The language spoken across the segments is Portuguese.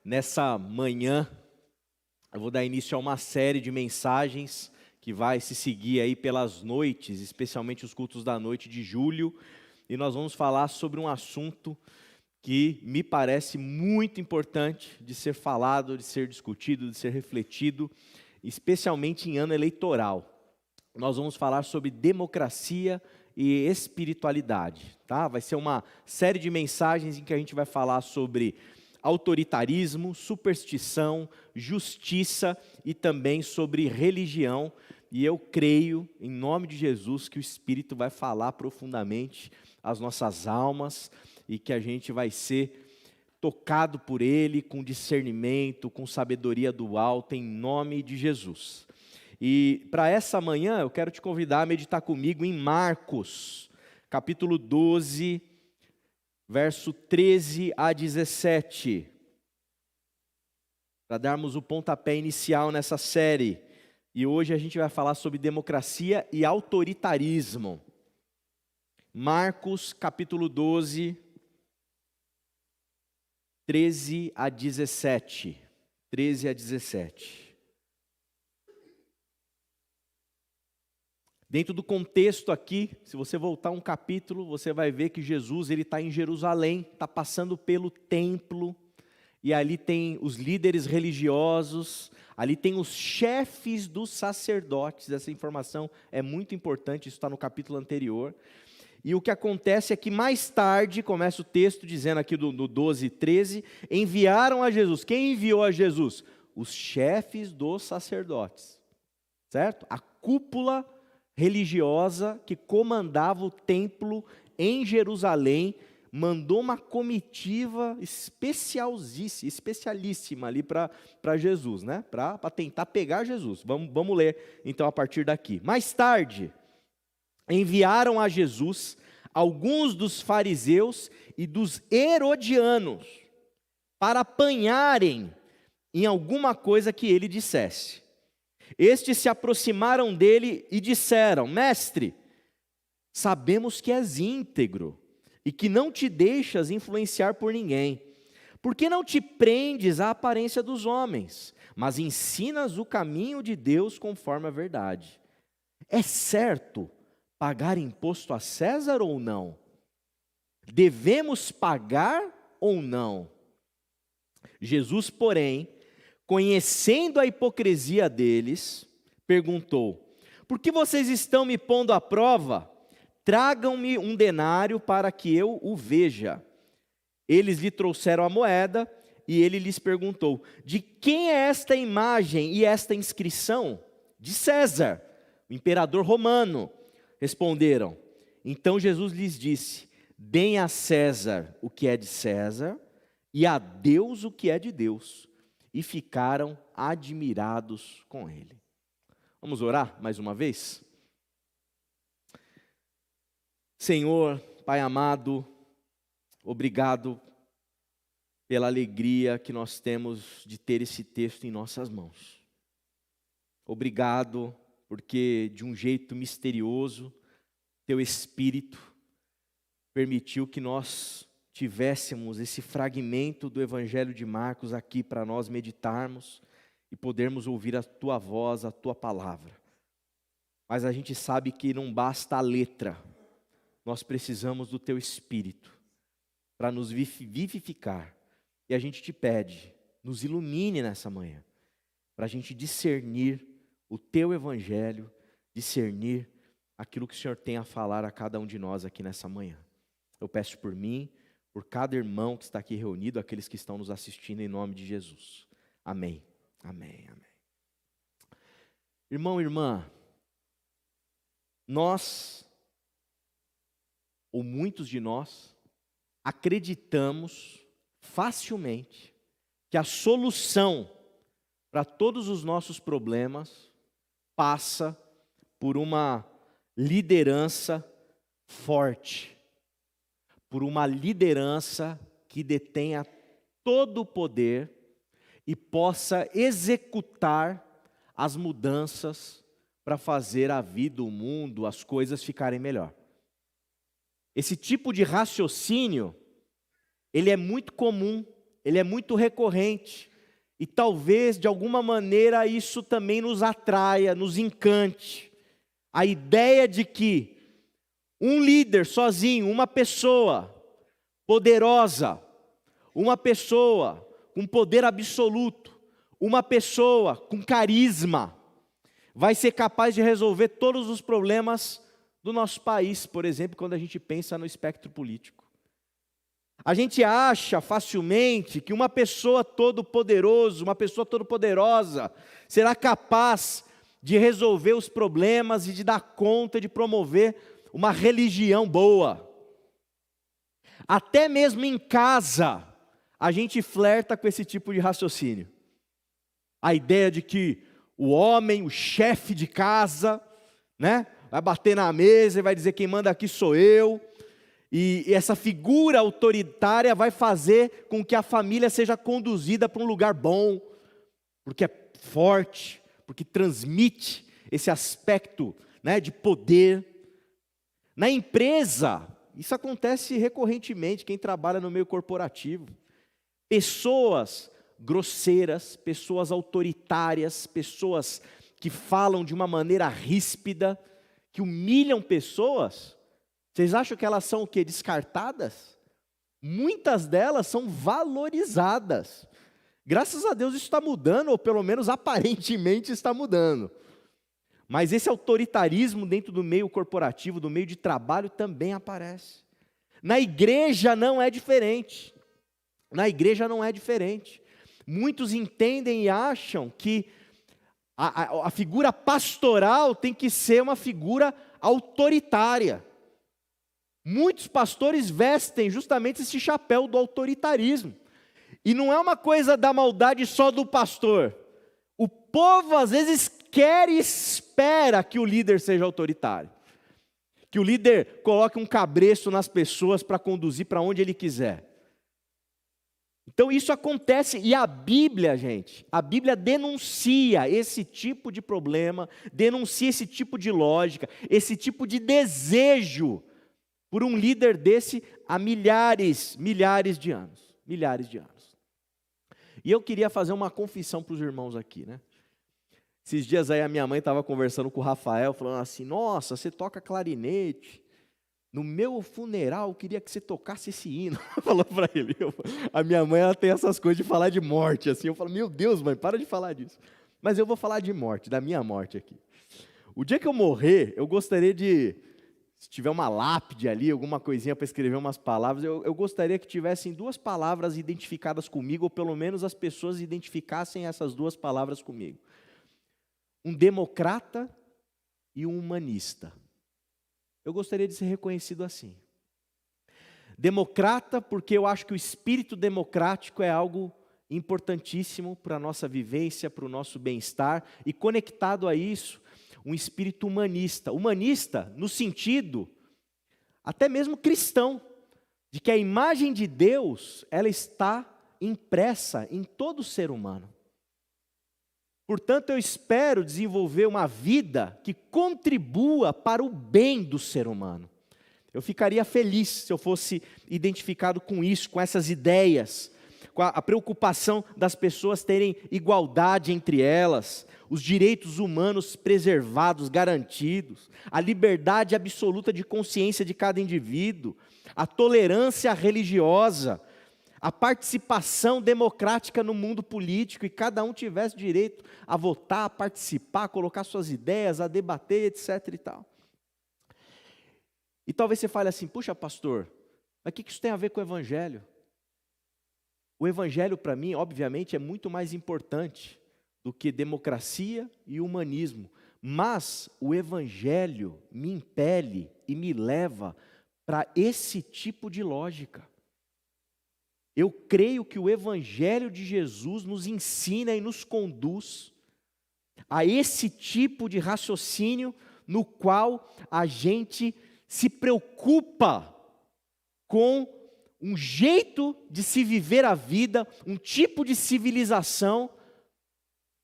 Nessa manhã, eu vou dar início a uma série de mensagens que vai se seguir aí pelas noites, especialmente os cultos da noite de julho, e nós vamos falar sobre um assunto que me parece muito importante de ser falado, de ser discutido, de ser refletido, especialmente em ano eleitoral. Nós vamos falar sobre democracia e espiritualidade, tá? Vai ser uma série de mensagens em que a gente vai falar sobre autoritarismo, superstição, justiça e também sobre religião. E eu creio, em nome de Jesus, que o Espírito vai falar profundamente às nossas almas e que a gente vai ser tocado por Ele com discernimento, com sabedoria do alto, em nome de Jesus. E para essa manhã eu quero te convidar a meditar comigo em Marcos, capítulo 12, verso 13 a 17, para darmos o pontapé inicial nessa série. E hoje a gente vai falar sobre democracia e autoritarismo. Marcos, capítulo 12, 13 a 17. 13 a 17. Dentro do contexto aqui, se você voltar um capítulo, você vai ver que Jesus está em Jerusalém, está passando pelo templo, e ali tem os líderes religiosos, ali tem os chefes dos sacerdotes. Essa informação é muito importante, isso está no capítulo anterior. E o que acontece é que mais tarde, começa o texto dizendo aqui no 12, 13, enviaram a Jesus. Quem enviou a Jesus? Os chefes dos sacerdotes, certo? A cúpula religiosa que comandava o templo em Jerusalém, mandou uma comitiva especialíssima ali para Jesus, né? Para tentar pegar Jesus. Vamos ler então a partir daqui. Mais tarde, enviaram a Jesus alguns dos fariseus e dos herodianos para apanharem em alguma coisa que ele dissesse. Estes se aproximaram dele e disseram: Mestre, sabemos que és íntegro e que não te deixas influenciar por ninguém. Por que não te prendes à aparência dos homens, mas ensinas o caminho de Deus conforme a verdade? É certo pagar imposto a César ou não? Devemos pagar ou não? Jesus, porém, conhecendo a hipocrisia deles, perguntou: por que vocês estão me pondo à prova? Tragam-me um denário para que eu o veja. Eles lhe trouxeram a moeda e ele lhes perguntou: de quem é esta imagem e esta inscrição? De César, o imperador romano. Responderam. Então Jesus lhes disse: deem a César o que é de César e a Deus o que é de Deus. E ficaram admirados com ele. Vamos orar mais uma vez? Senhor, Pai amado, obrigado pela alegria que nós temos de ter esse texto em nossas mãos. Obrigado porque de um jeito misterioso, Teu Espírito permitiu que nós tivéssemos esse fragmento do Evangelho de Marcos aqui para nós meditarmos e podermos ouvir a Tua voz, a Tua palavra. Mas a gente sabe que não basta a letra, nós precisamos do Teu Espírito para nos vivificar. E a gente te pede, nos ilumine nessa manhã, para a gente discernir o Teu Evangelho, discernir aquilo que o Senhor tem a falar a cada um de nós aqui nessa manhã. Eu peço por mim, por cada irmão que está aqui reunido, aqueles que estão nos assistindo, em nome de Jesus. Amém, amém, amém. Irmão, irmã, nós, ou muitos de nós, acreditamos facilmente que a solução para todos os nossos problemas passa por uma liderança forte, por uma liderança que detenha todo o poder e possa executar as mudanças para fazer a vida, o mundo, as coisas ficarem melhor. Esse tipo de raciocínio, ele é muito comum ele é muito recorrente. E talvez, de alguma maneira, isso também nos atraia, nos encante. A ideia de que um líder sozinho, uma pessoa poderosa, uma pessoa com poder absoluto, uma pessoa com carisma, vai ser capaz de resolver todos os problemas do nosso país, por exemplo, quando a gente pensa no espectro político. A gente acha facilmente que uma pessoa todo-poderosa, uma pessoa todo-poderosa, será capaz de resolver os problemas e de dar conta de promover uma religião boa. Até mesmo em casa, a gente flerta com esse tipo de raciocínio. A ideia de que o homem, o chefe de casa, né, vai bater na mesa e vai dizer quem manda aqui sou eu. E essa figura autoritária vai fazer com que a família seja conduzida para um lugar bom, porque é forte, porque transmite esse aspecto, né, de poder. Na empresa, isso acontece recorrentemente, quem trabalha no meio corporativo. Pessoas grosseiras, pessoas autoritárias, pessoas que falam de uma maneira ríspida, que humilham pessoas. Vocês acham que elas são o quê? Descartadas? Muitas delas são valorizadas. Graças a Deus isso está mudando, ou pelo menos aparentemente está mudando. Mas esse autoritarismo dentro do meio corporativo, do meio de trabalho, também aparece. Na igreja não é diferente. Na igreja não é diferente. Muitos entendem e acham que a figura pastoral tem que ser uma figura autoritária. Muitos pastores vestem justamente esse chapéu do autoritarismo. E não é uma coisa da maldade só do pastor. O povo às vezes quer e espera que o líder seja autoritário. Que o líder coloque um cabresto nas pessoas para conduzir para onde ele quiser. Então isso acontece, e a Bíblia, gente, a Bíblia denuncia esse tipo de problema, denuncia esse tipo de lógica, esse tipo de desejo por um líder desse há milhares de anos. E eu queria fazer uma confissão para os irmãos aqui, né? Esses dias aí a minha mãe estava conversando com o Rafael, falando assim, nossa, você toca clarinete, no meu funeral eu queria que você tocasse esse hino. Falou para ele. A minha mãe ela tem essas coisas de falar de morte, assim. Eu falo, meu Deus, mãe, para de falar disso. Mas eu vou falar de morte, da minha morte aqui. O dia que eu morrer, eu gostaria de, se tiver uma lápide ali, alguma coisinha para escrever umas palavras, eu gostaria que tivessem 2 palavras identificadas comigo, ou pelo menos as pessoas identificassem essas 2 palavras comigo. Um democrata e um humanista. Eu gostaria de ser reconhecido assim. Democrata, porque eu acho que o espírito democrático é algo importantíssimo para a nossa vivência, para o nosso bem-estar, e conectado a isso, um espírito humanista. Humanista no sentido, até mesmo cristão, de que a imagem de Deus, ela está impressa em todo ser humano. Portanto, eu espero desenvolver uma vida que contribua para o bem do ser humano. Eu ficaria feliz se eu fosse identificado com isso, com essas ideias, com a preocupação das pessoas terem igualdade entre elas, os direitos humanos preservados, garantidos, a liberdade absoluta de consciência de cada indivíduo, a tolerância religiosa, a participação democrática no mundo político, e cada um tivesse direito a votar, a participar, a colocar suas ideias, a debater, etc. e tal. E talvez você fale assim, puxa pastor, mas o que isso tem a ver com o Evangelho? O Evangelho para mim, obviamente, é muito mais importante do que democracia e humanismo, mas o Evangelho me impele e me leva para esse tipo de lógica. Eu creio que o Evangelho de Jesus nos ensina e nos conduz a esse tipo de raciocínio no qual a gente se preocupa com um jeito de se viver a vida, um tipo de civilização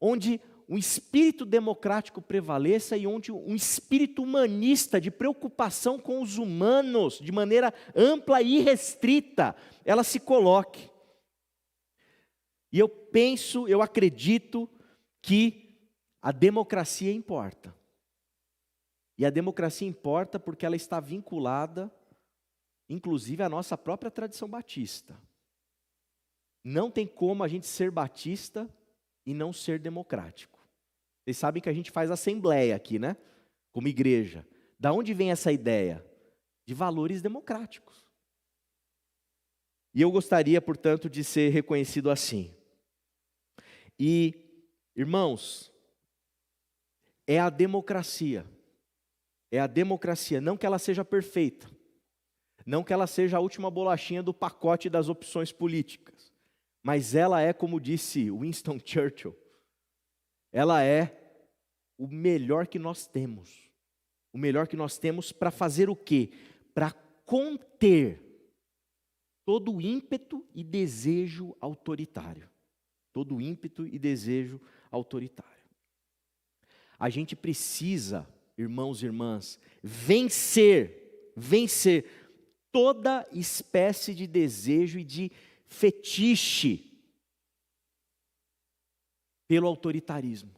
onde um espírito democrático prevaleça e onde um espírito humanista de preocupação com os humanos, de maneira ampla e restrita, ela se coloque. E eu penso, eu acredito que a democracia importa. E a democracia importa porque ela está vinculada, inclusive, à nossa própria tradição batista. Não tem como a gente ser batista e não ser democrático. Vocês sabem que a gente faz assembleia aqui, né? Como igreja. Da onde vem essa ideia? De valores democráticos. E eu gostaria, portanto, de ser reconhecido assim. E, irmãos, é a democracia. É a democracia, não que ela seja perfeita. Não que ela seja a última bolachinha do pacote das opções políticas. Mas ela é, como disse Winston Churchill, ela é o melhor que nós temos. O melhor que nós temos para fazer o quê? Para conter todo o ímpeto e desejo autoritário. Todo o ímpeto e desejo autoritário. A gente precisa, irmãos e irmãs, vencer toda espécie de desejo e de fetiche pelo autoritarismo.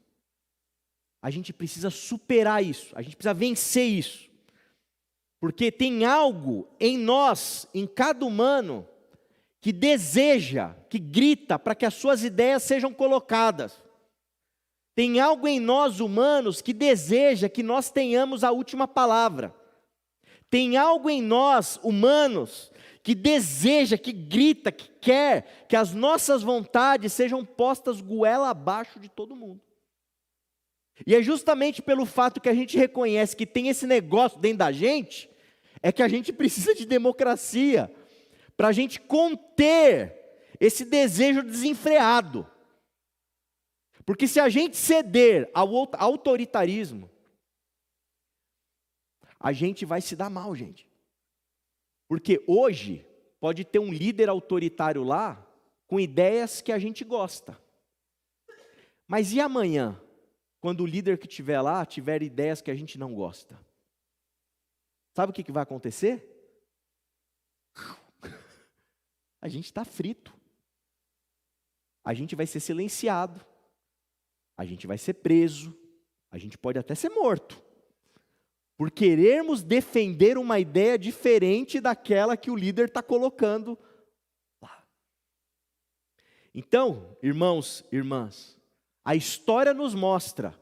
A gente precisa superar isso, a gente precisa vencer isso. Porque tem algo em nós, em cada humano, que deseja, que grita para que as suas ideias sejam colocadas. Tem algo em nós humanos que deseja que nós tenhamos a última palavra. Tem algo em nós humanos que deseja, que grita, que quer que as nossas vontades sejam postas goela abaixo de todo mundo. E é justamente pelo fato que a gente reconhece que tem esse negócio dentro da gente, é que a gente precisa de democracia, para a gente conter esse desejo desenfreado. Porque se a gente ceder ao autoritarismo, a gente vai se dar mal, gente. Porque hoje pode ter um líder autoritário lá com ideias que a gente gosta. Mas e amanhã, quando o líder que estiver lá tiver ideias que a gente não gosta? Sabe o que vai acontecer? A gente está frito. A gente vai ser silenciado. A gente vai ser preso. A gente pode até ser morto. Por querermos defender uma ideia diferente daquela que o líder está colocando lá. Então, irmãos e irmãs, a história nos mostra,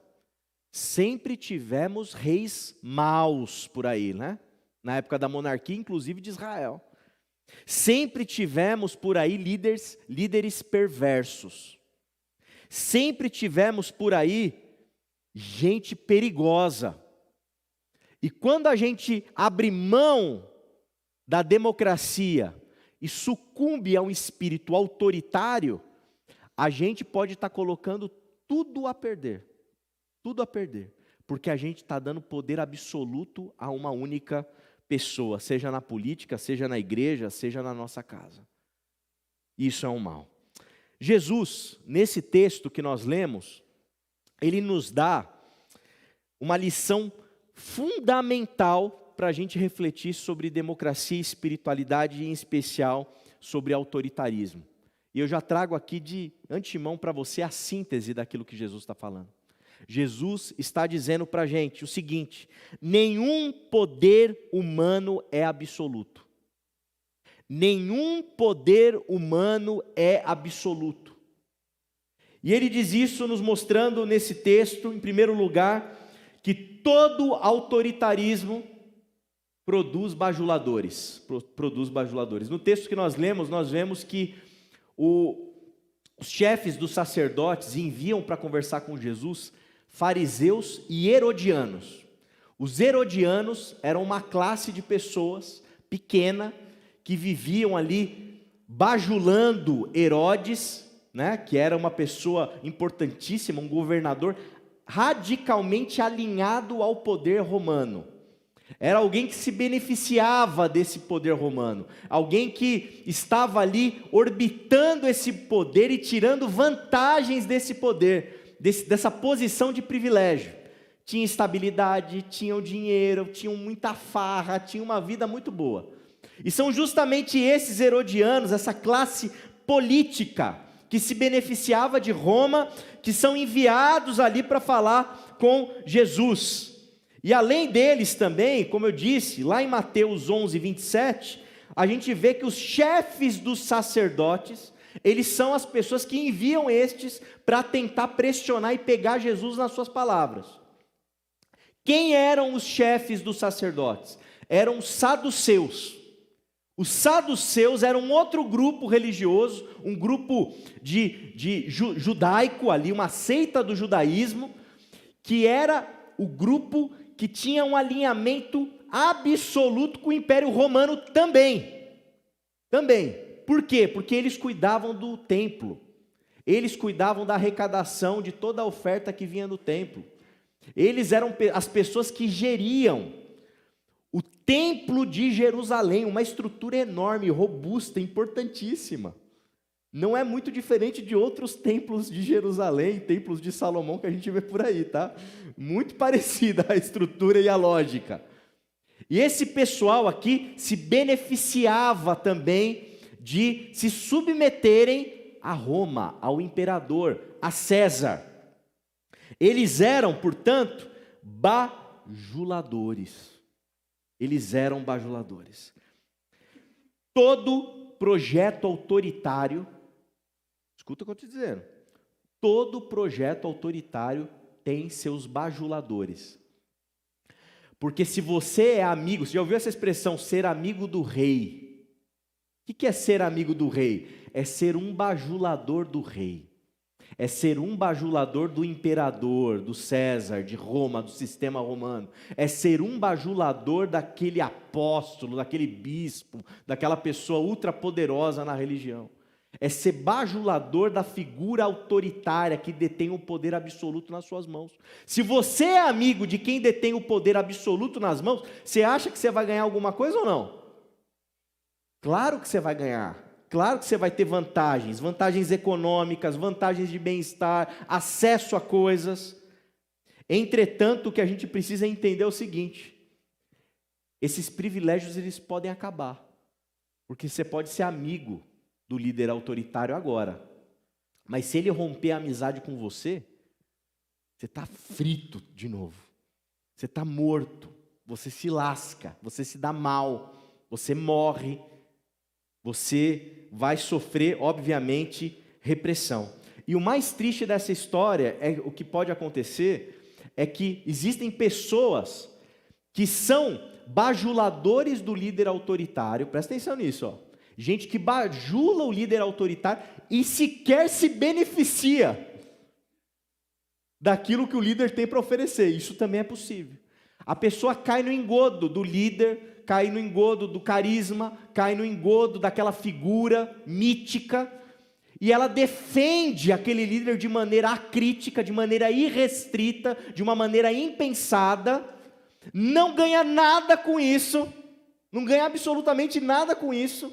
sempre tivemos reis maus por aí, né? Na época da monarquia, inclusive de Israel. Sempre tivemos por aí líderes perversos. Sempre tivemos por aí gente perigosa. E quando a gente abre mão da democracia e sucumbe a um espírito autoritário, a gente pode estar colocando tudo a perder, porque a gente está dando poder absoluto a uma única pessoa, seja na política, seja na igreja, seja na nossa casa. Isso é um mal. Jesus, nesse texto que nós lemos, ele nos dá uma lição fundamental para a gente refletir sobre democracia e espiritualidade, e em especial sobre autoritarismo. E eu já trago aqui de antemão para você a síntese daquilo que Jesus está falando. Jesus está dizendo para a gente o seguinte: nenhum poder humano é absoluto. Nenhum poder humano é absoluto. E ele diz isso nos mostrando nesse texto, em primeiro lugar, que todo autoritarismo produz bajuladores. No texto que nós lemos, nós vemos que os chefes dos sacerdotes enviam para conversar com Jesus fariseus e herodianos. Os herodianos eram uma classe de pessoas pequena que viviam ali bajulando Herodes, né, que era uma pessoa importantíssima, um governador radicalmente alinhado ao poder romano. Era alguém que se beneficiava desse poder romano, alguém que estava ali orbitando esse poder e tirando vantagens desse poder, dessa posição de privilégio. Tinha estabilidade, tinham dinheiro, tinham muita farra, tinham uma vida muito boa. E são justamente esses herodianos, essa classe política, que se beneficiava de Roma, que são enviados ali para falar com Jesus. E além deles também, como eu disse, lá em Mateus 11, 27, a gente vê que os chefes dos sacerdotes, eles são as pessoas que enviam estes para tentar pressionar e pegar Jesus nas suas palavras. Quem eram os chefes dos sacerdotes? Eram os saduceus. Os saduceus eram um outro grupo religioso, um grupo judaico ali, uma seita do judaísmo, que era o grupo que tinha um alinhamento absoluto com o Império Romano também. Por quê? Porque eles cuidavam do templo. Eles cuidavam da arrecadação de toda a oferta que vinha do templo. Eles eram as pessoas que geriam o templo de Jerusalém, uma estrutura enorme, robusta, importantíssima. Não é muito diferente de outros templos de Jerusalém, templos de Salomão que a gente vê por aí, tá? Muito parecida a estrutura e a lógica. E esse pessoal aqui se beneficiava também de se submeterem a Roma, ao imperador, a César. Eles eram, portanto, bajuladores. Todo projeto autoritário, escuta o que eu estou dizendo, todo projeto autoritário tem seus bajuladores. Porque se você é amigo, você já ouviu essa expressão, ser amigo do rei? O que é ser amigo do rei? É ser um bajulador do rei. É ser um bajulador do imperador, do César, de Roma, do sistema romano. É ser um bajulador daquele apóstolo, daquele bispo, daquela pessoa ultrapoderosa na religião. É ser bajulador da figura autoritária que detém o poder absoluto nas suas mãos. Se você é amigo de quem detém o poder absoluto nas mãos, você acha que você vai ganhar alguma coisa ou não? Claro que você vai ganhar. Claro que você vai ter vantagens econômicas, vantagens de bem-estar, acesso a coisas. Entretanto, o que a gente precisa entender é o seguinte: esses privilégios eles podem acabar, porque você pode ser amigo do líder autoritário agora, mas se ele romper a amizade com você, você está frito de novo, você está morto, você se lasca, você se dá mal, você morre, você vai sofrer, obviamente, repressão. E o mais triste dessa história, o que pode acontecer, é que existem pessoas que são bajuladores do líder autoritário, presta atenção nisso, ó. Gente que bajula o líder autoritário e sequer se beneficia daquilo que o líder tem para oferecer. Isso também é possível. A pessoa cai no engodo do líder, cai no engodo do carisma, cai no engodo daquela figura mítica, e ela defende aquele líder de maneira acrítica, de maneira irrestrita, de uma maneira impensada, não ganha nada com isso, não ganha absolutamente nada com isso,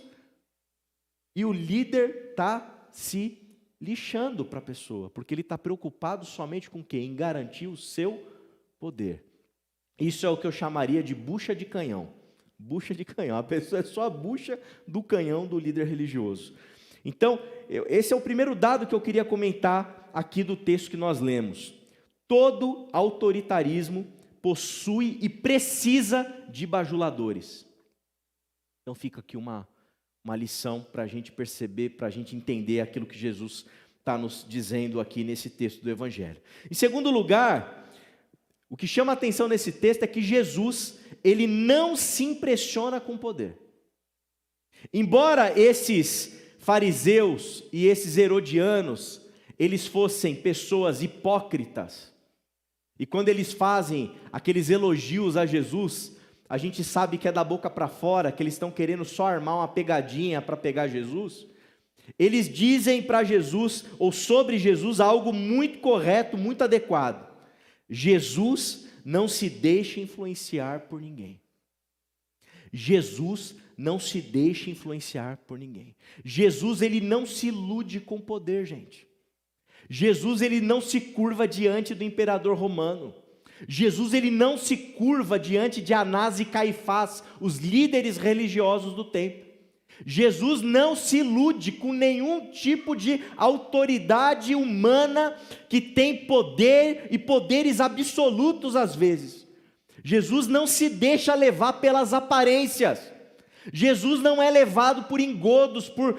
e o líder está se lixando para a pessoa, porque ele está preocupado somente com o quê? Em garantir o seu poder. Isso é o que eu chamaria de bucha de canhão. Bucha de canhão, a pessoa é só a bucha do canhão do líder religioso. Então, esse é o primeiro dado que eu queria comentar aqui do texto que nós lemos. Todo autoritarismo possui e precisa de bajuladores. Então fica aqui uma lição para a gente perceber, para a gente entender aquilo que Jesus está nos dizendo aqui nesse texto do Evangelho. Em segundo lugar, o que chama a atenção nesse texto é que Jesus, ele não se impressiona com poder. Embora esses fariseus e esses herodianos, eles fossem pessoas hipócritas, e quando eles fazem aqueles elogios a Jesus, a gente sabe que é da boca para fora, que eles estão querendo só armar uma pegadinha para pegar Jesus. Eles dizem para Jesus, ou sobre Jesus, algo muito correto, muito adequado. Jesus não se deixa influenciar por ninguém. Jesus não se deixa influenciar por ninguém. Jesus, ele não se ilude com poder, gente. Jesus, ele não se curva diante do imperador romano. Jesus, ele não se curva diante de Anás e Caifás, os líderes religiosos do tempo. Jesus não se ilude com nenhum tipo de autoridade humana que tem poder e poderes absolutos às vezes. Jesus não se deixa levar pelas aparências. Jesus não é levado por engodos, por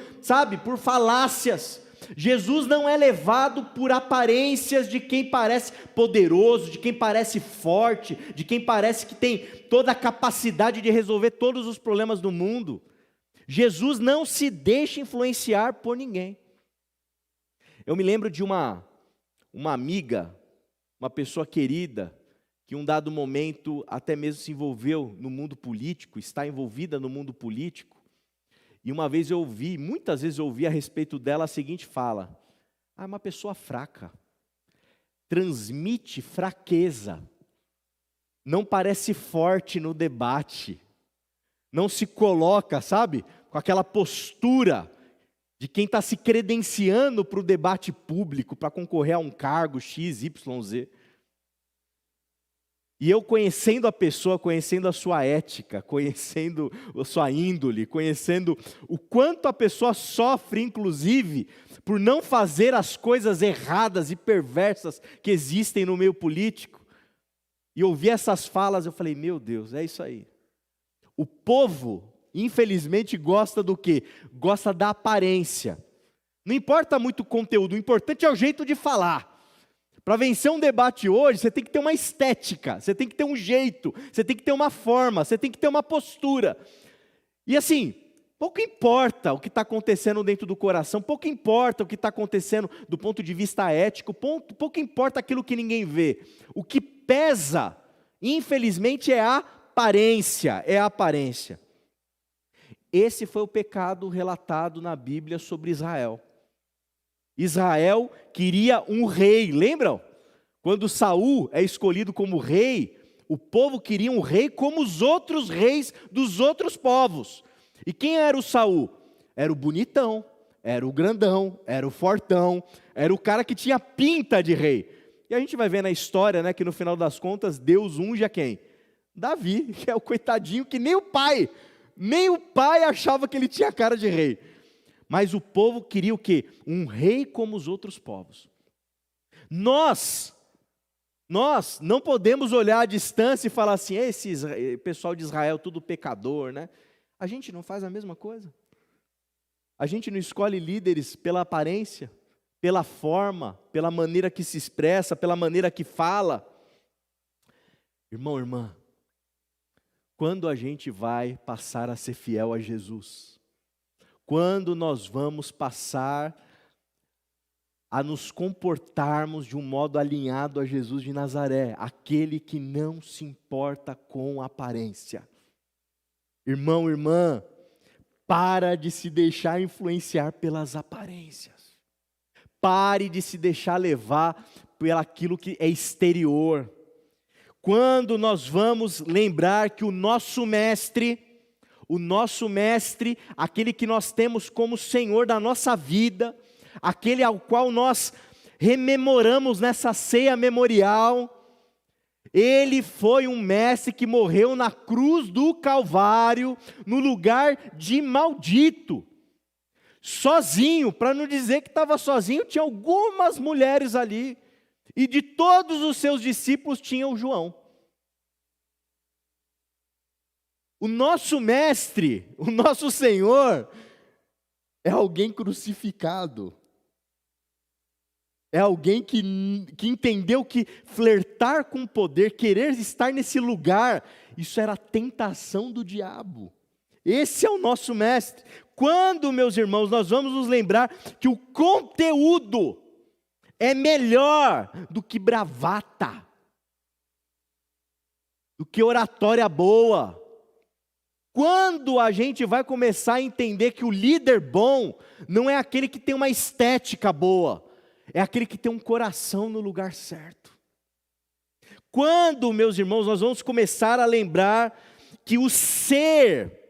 falácias. Jesus não é levado por aparências de quem parece poderoso, de quem parece forte, de quem parece que tem toda a capacidade de resolver todos os problemas do mundo. Jesus não se deixa influenciar por ninguém. Eu me lembro de uma amiga, uma pessoa querida, que em um dado momento até mesmo se envolveu no mundo político, está envolvida no mundo político, e uma vez muitas vezes eu ouvi a respeito dela a seguinte fala: é uma pessoa fraca, transmite fraqueza, não parece forte no debate, não se coloca, com aquela postura de quem está se credenciando para o debate público, para concorrer a um cargo X, Y, Z. E eu conhecendo a pessoa, conhecendo a sua ética, conhecendo a sua índole, conhecendo o quanto a pessoa sofre, inclusive, por não fazer as coisas erradas e perversas que existem no meio político, e ouvi essas falas, eu falei, meu Deus, é isso aí. O povo, infelizmente, gosta do quê? Gosta da aparência. Não importa muito o conteúdo, o importante é o jeito de falar. Para vencer um debate hoje, você tem que ter uma estética, você tem que ter um jeito, você tem que ter uma forma, você tem que ter uma postura. E assim, pouco importa o que está acontecendo dentro do coração, pouco importa o que está acontecendo do ponto de vista ético, pouco importa aquilo que ninguém vê. O que pesa, infelizmente, é a aparência. Esse foi o pecado relatado na Bíblia sobre Israel. Israel queria um rei, lembram? Quando Saul é escolhido como rei, o povo queria um rei como os outros reis dos outros povos. E quem era o Saul? Era o bonitão, era o grandão, era o fortão, era o cara que tinha pinta de rei. E a gente vai ver na história, que no final das contas, Deus unge a quem? Davi, que é o coitadinho que nem o pai achava que ele tinha cara de rei. Mas o povo queria o quê? Um rei como os outros povos. Nós não podemos olhar à distância e falar assim, esse pessoal de Israel tudo pecador, né? A gente não faz a mesma coisa. A gente não escolhe líderes pela aparência, pela forma, pela maneira que se expressa, pela maneira que fala. Irmão, irmã, quando a gente vai passar a ser fiel a Jesus? Quando nós vamos passar a nos comportarmos de um modo alinhado a Jesus de Nazaré, aquele que não se importa com aparência? Irmão, irmã, para de se deixar influenciar pelas aparências. Pare de se deixar levar por aquilo que é exterior. Quando nós vamos lembrar que o nosso mestre, aquele que nós temos como Senhor da nossa vida, aquele ao qual nós rememoramos nessa ceia memorial, ele foi um mestre que morreu na cruz do Calvário, no lugar de maldito, sozinho, para não dizer que estava sozinho, tinha algumas mulheres ali, e de todos os seus discípulos tinha o João. O nosso mestre, o nosso Senhor, é alguém crucificado. É alguém que entendeu que flertar com o poder, querer estar nesse lugar, isso era a tentação do diabo. Esse é o nosso mestre. Quando, meus irmãos, nós vamos nos lembrar que o conteúdo é melhor do que bravata, do que oratória boa. Quando a gente vai começar a entender que o líder bom não é aquele que tem uma estética boa, é aquele que tem um coração no lugar certo. Quando, meus irmãos, nós vamos começar a lembrar que o ser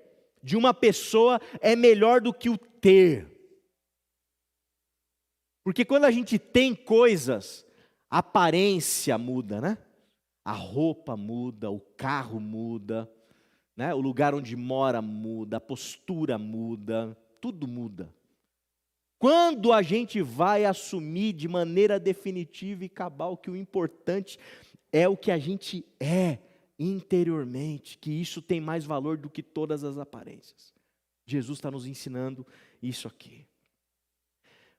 de uma pessoa é melhor do que o ter. Porque quando a gente tem coisas, a aparência muda, né? A roupa muda, o carro muda, né? O lugar onde mora muda, a postura muda, tudo muda. Quando a gente vai assumir de maneira definitiva e cabal que o importante é o que a gente é interiormente, que isso tem mais valor do que todas as aparências. Jesus está nos ensinando isso aqui.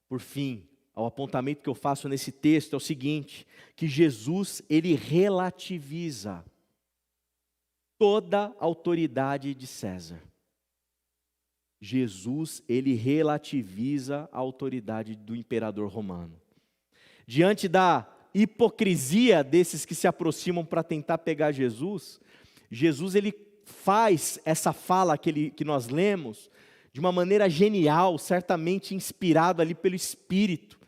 Por fim, o apontamento que eu faço nesse texto é o seguinte, que Jesus, ele relativiza toda a autoridade de César. Jesus, ele relativiza a autoridade do imperador romano. Diante da hipocrisia desses que se aproximam para tentar pegar Jesus, ele faz essa fala que nós lemos de uma maneira genial, certamente inspirado ali pelo Espírito,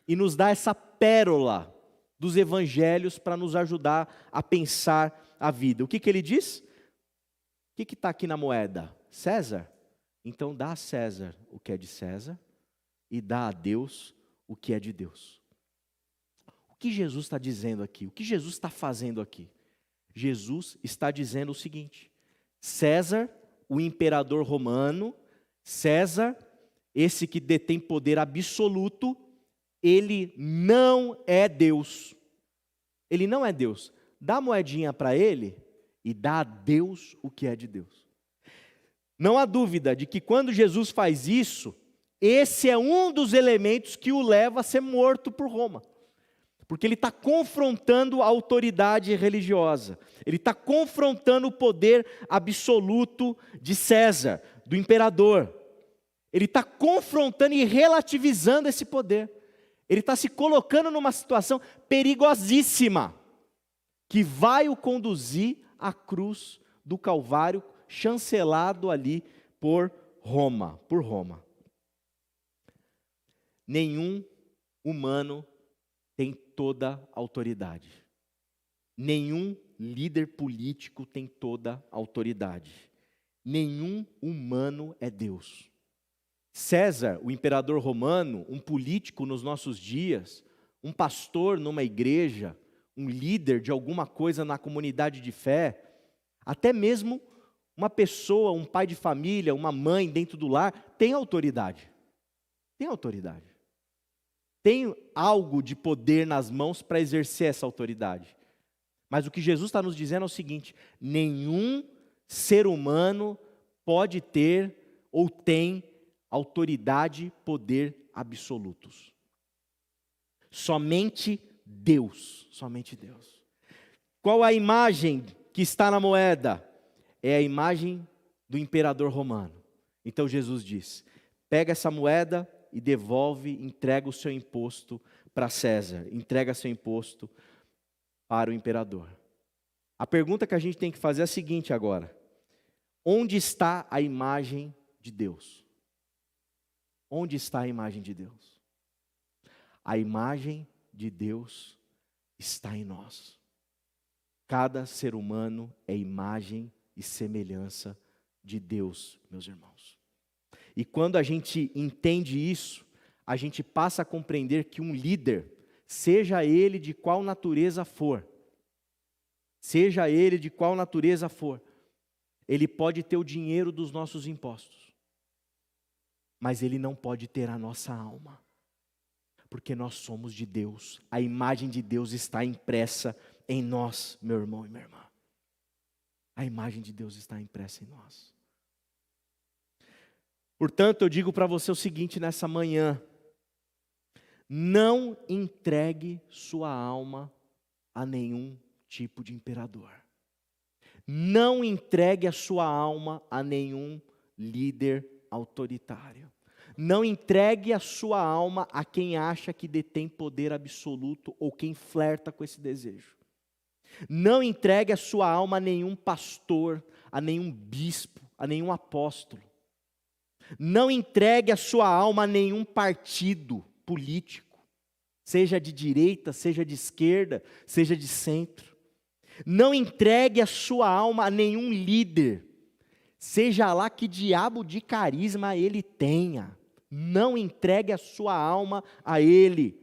e nos dá essa pérola dos evangelhos para nos ajudar a pensar a vida. O que ele diz? O que está aqui na moeda? César? Então dá a César o que é de César e dá a Deus o que é de Deus. O que Jesus está dizendo aqui? O que Jesus está fazendo aqui? Jesus está dizendo o seguinte: César, o imperador romano, César, esse que detém poder absoluto, ele não é Deus. Ele não é Deus. Dá a moedinha para ele e dá a Deus o que é de Deus. Não há dúvida de que quando Jesus faz isso, esse é um dos elementos que o leva a ser morto por Roma. Porque ele está confrontando a autoridade religiosa. Ele está confrontando o poder absoluto de César, do imperador. Ele está confrontando e relativizando esse poder. Ele está se colocando numa situação perigosíssima, que vai o conduzir à cruz do Calvário, chancelado ali por Roma. Nenhum humano tem toda a autoridade. Nenhum líder político tem toda a autoridade. Nenhum humano é Deus. César, o imperador romano, um político nos nossos dias, um pastor numa igreja, um líder de alguma coisa na comunidade de fé, até mesmo uma pessoa, um pai de família, uma mãe dentro do lar, tem autoridade. Tem autoridade. Tem algo de poder nas mãos para exercer essa autoridade. Mas o que Jesus está nos dizendo é o seguinte: nenhum ser humano pode ter ou tem autoridade, poder absolutos. Somente Deus. Somente Deus. Qual a imagem que está na moeda? É a imagem do imperador romano. Então Jesus diz: pega essa moeda e devolve, entrega o seu imposto para César, entrega seu imposto para o imperador. A pergunta que a gente tem que fazer é a seguinte agora: onde está a imagem de Deus? Onde está a imagem de Deus? A imagem de Deus está em nós. Cada ser humano é imagem e semelhança de Deus, meus irmãos. E quando a gente entende isso, a gente passa a compreender que um líder, seja ele de qual natureza for, ele pode ter o dinheiro dos nossos impostos, mas ele não pode ter a nossa alma, porque nós somos de Deus, a imagem de Deus está impressa em nós, meu irmão e minha irmã. A imagem de Deus está impressa em nós. Portanto, eu digo para você o seguinte nessa manhã: não entregue sua alma a nenhum tipo de imperador. Não entregue a sua alma a nenhum líder autoritário. Não entregue a sua alma a quem acha que detém poder absoluto ou quem flerta com esse desejo. Não entregue a sua alma a nenhum pastor, a nenhum bispo, a nenhum apóstolo. Não entregue a sua alma a nenhum partido político, seja de direita, seja de esquerda, seja de centro. Não entregue a sua alma a nenhum líder, seja lá que diabo de carisma ele tenha. Não entregue a sua alma a ele.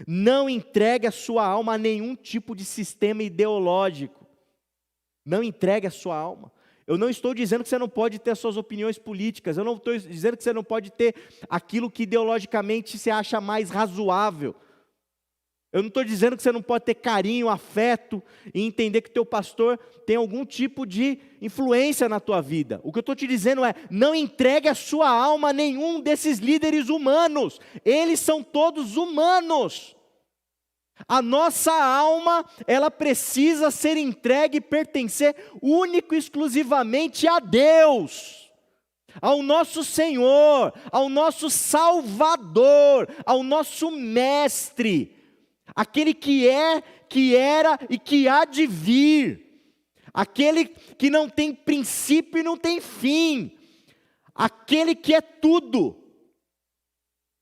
Não entregue a sua alma a nenhum tipo de sistema ideológico. Não entregue a sua alma. Eu não estou dizendo que você não pode ter as suas opiniões políticas, eu não estou dizendo que você não pode ter aquilo que ideologicamente você acha mais razoável. Eu não estou dizendo que você não pode ter carinho, afeto e entender que teu pastor tem algum tipo de influência na tua vida. O que eu estou te dizendo é, não entregue a sua alma a nenhum desses líderes humanos. Eles são todos humanos. A nossa alma, ela precisa ser entregue e pertencer único e exclusivamente a Deus, ao nosso Senhor, ao nosso Salvador, ao nosso Mestre, aquele que é, que era e que há de vir, aquele que não tem princípio e não tem fim, aquele que é tudo,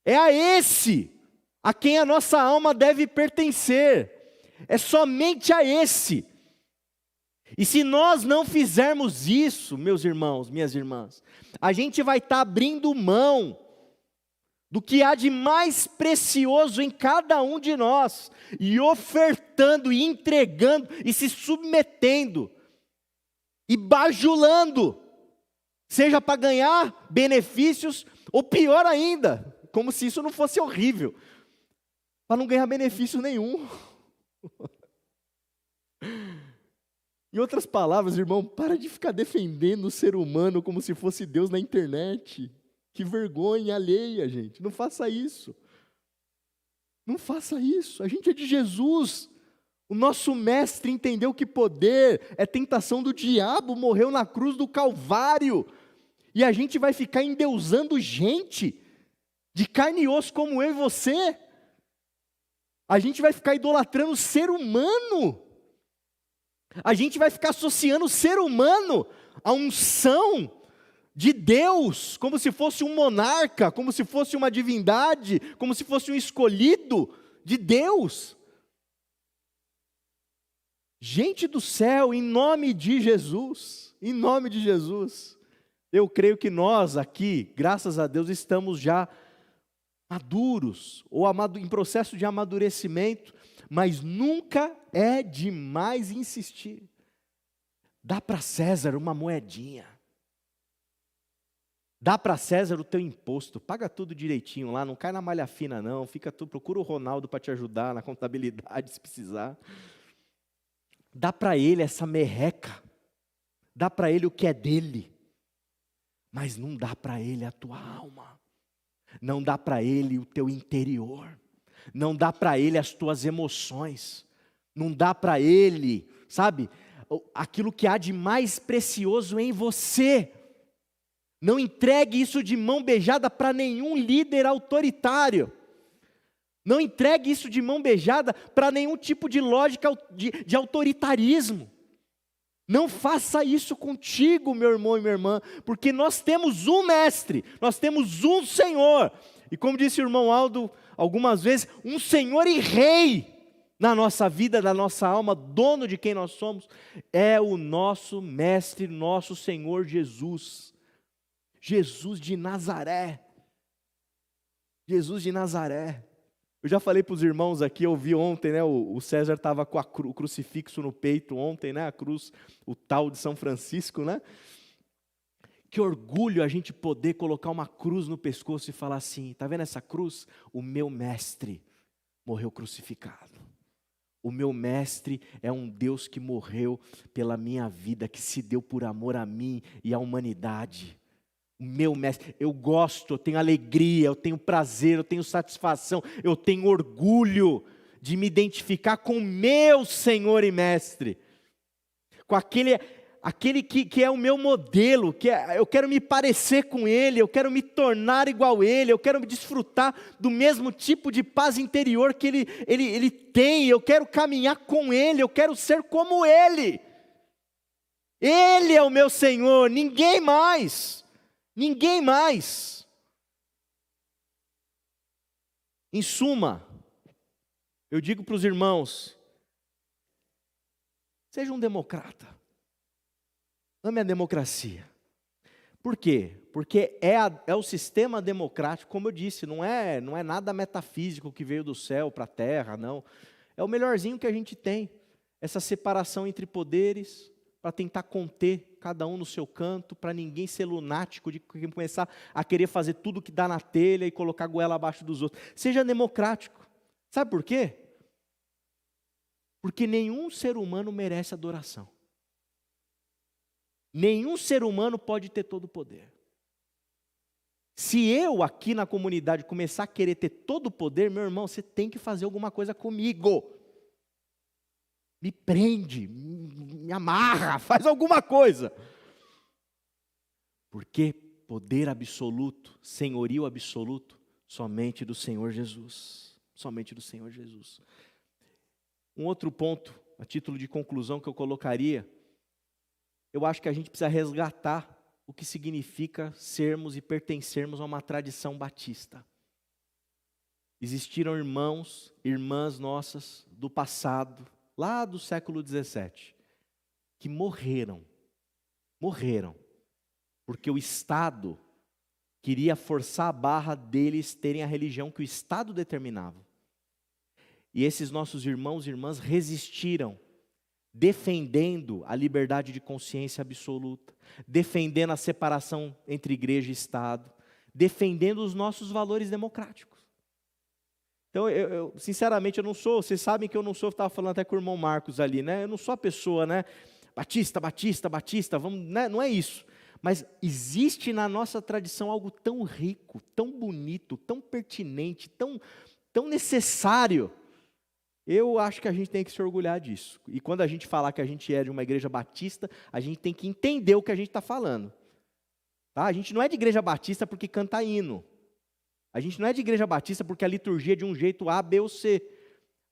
é a esse a quem a nossa alma deve pertencer, é somente a esse. E se nós não fizermos isso, meus irmãos, minhas irmãs, a gente vai estar abrindo mão do que há de mais precioso em cada um de nós, e ofertando, e entregando, e se submetendo, e bajulando, seja para ganhar benefícios, ou pior ainda, como se isso não fosse horrível, para não ganhar benefício nenhum. Em outras palavras, irmão, para de ficar defendendo o ser humano como se fosse Deus na internet. Que vergonha alheia, gente. Não faça isso. Não faça isso. A gente é de Jesus. O nosso mestre entendeu que poder é tentação do diabo, morreu na cruz do Calvário. E a gente vai ficar endeusando gente de carne e osso como eu e você. A gente vai ficar idolatrando o ser humano. A gente vai ficar associando o ser humano à unção de Deus, como se fosse um monarca, como se fosse uma divindade, como se fosse um escolhido de Deus. Gente do céu, em nome de Jesus, eu creio que nós aqui, graças a Deus, estamos já maduros, ou em processo de amadurecimento, mas nunca é demais insistir. Dá para César uma moedinha. Dá para César o teu imposto, paga tudo direitinho lá, não cai na malha fina não, procura o Ronaldo para te ajudar na contabilidade se precisar. Dá para ele essa merreca, dá para ele o que é dele, mas não dá para ele a tua alma, não dá para ele o teu interior, não dá para ele as tuas emoções, não dá para ele, sabe, aquilo que há de mais precioso em você. Não entregue isso de mão beijada para nenhum líder autoritário. Não entregue isso de mão beijada para nenhum tipo de lógica de autoritarismo. Não faça isso contigo, meu irmão e minha irmã, porque nós temos um mestre, nós temos um Senhor. E como disse o irmão Aldo algumas vezes, um Senhor e Rei na nossa vida, na nossa alma, dono de quem nós somos, é o nosso mestre, nosso Senhor Jesus. Jesus de Nazaré. Jesus de Nazaré. Eu já falei para os irmãos aqui, eu vi ontem, né, o César estava com o crucifixo no peito ontem, né, a cruz, o tal de São Francisco, né? Que orgulho a gente poder colocar uma cruz no pescoço e falar assim, tá vendo essa cruz? O meu mestre morreu crucificado. O meu mestre é um Deus que morreu pela minha vida, que se deu por amor a mim e à humanidade. O meu mestre, eu gosto, eu tenho alegria, eu tenho prazer, eu tenho satisfação, eu tenho orgulho de me identificar com o meu Senhor e Mestre, com aquele que é o meu modelo, eu quero me parecer com Ele, eu quero me tornar igual a Ele, eu quero me desfrutar do mesmo tipo de paz interior que Ele tem, eu quero caminhar com Ele, eu quero ser como Ele. Ele é o meu Senhor, ninguém mais. Ninguém mais. Em suma, eu digo para os irmãos, seja um democrata, ame a democracia. Por quê? Porque é o sistema democrático, como eu disse, não é nada metafísico que veio do céu para a terra, não. É o melhorzinho que a gente tem, essa separação entre poderes, para tentar conter cada um no seu canto, para ninguém ser lunático, de começar a querer fazer tudo que dá na telha e colocar a goela abaixo dos outros. Seja democrático. Sabe por quê? Porque nenhum ser humano merece adoração. Nenhum ser humano pode ter todo o poder. Se eu aqui na comunidade começar a querer ter todo o poder, meu irmão, você tem que fazer alguma coisa comigo. Me prende, me amarra, faz alguma coisa. Porque poder absoluto, senhorio absoluto, somente do Senhor Jesus. Somente do Senhor Jesus. Um outro ponto, a título de conclusão que eu colocaria, eu acho que a gente precisa resgatar o que significa sermos e pertencermos a uma tradição batista. Existiram irmãos, irmãs nossas do passado, lá do século XVII, que morreram, porque o Estado queria forçar a barra deles terem a religião que o Estado determinava. E esses nossos irmãos e irmãs resistiram, defendendo a liberdade de consciência absoluta, defendendo a separação entre igreja e Estado, defendendo os nossos valores democráticos. Então, sinceramente, eu não sou, vocês sabem que eu não sou, eu estava falando até com o irmão Marcos ali, né? Eu não sou a pessoa, né? Batista, vamos, né? Não é isso. Mas existe na nossa tradição algo tão rico, tão bonito, tão pertinente, tão necessário. Eu acho que a gente tem que se orgulhar disso. E quando a gente falar que a gente é de uma igreja batista, a gente tem que entender o que a gente está falando. Tá? A gente não é de igreja batista porque canta hino. A gente não é de igreja batista porque a liturgia é de um jeito A, B ou C.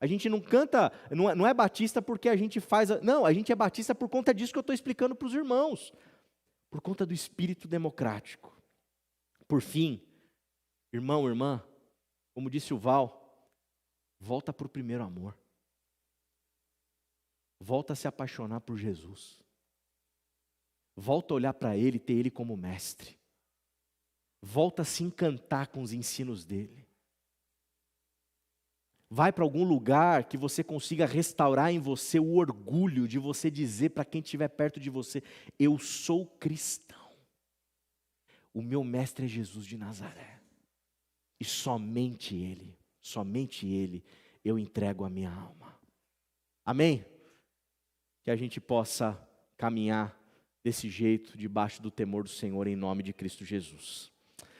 A gente não canta, não é batista porque a gente faz... Não, a gente é batista por conta disso que eu estou explicando para os irmãos. Por conta do espírito democrático. Por fim, irmão, irmã, como disse o Val, volta para o primeiro amor. Volta a se apaixonar por Jesus. Volta a olhar para Ele e ter Ele como mestre. Volta a se encantar com os ensinos dEle. Vai para algum lugar que você consiga restaurar em você o orgulho de você dizer para quem estiver perto de você: eu sou cristão. O meu mestre é Jesus de Nazaré. E somente Ele, eu entrego a minha alma. Amém? Que a gente possa caminhar desse jeito, debaixo do temor do Senhor, em nome de Cristo Jesus.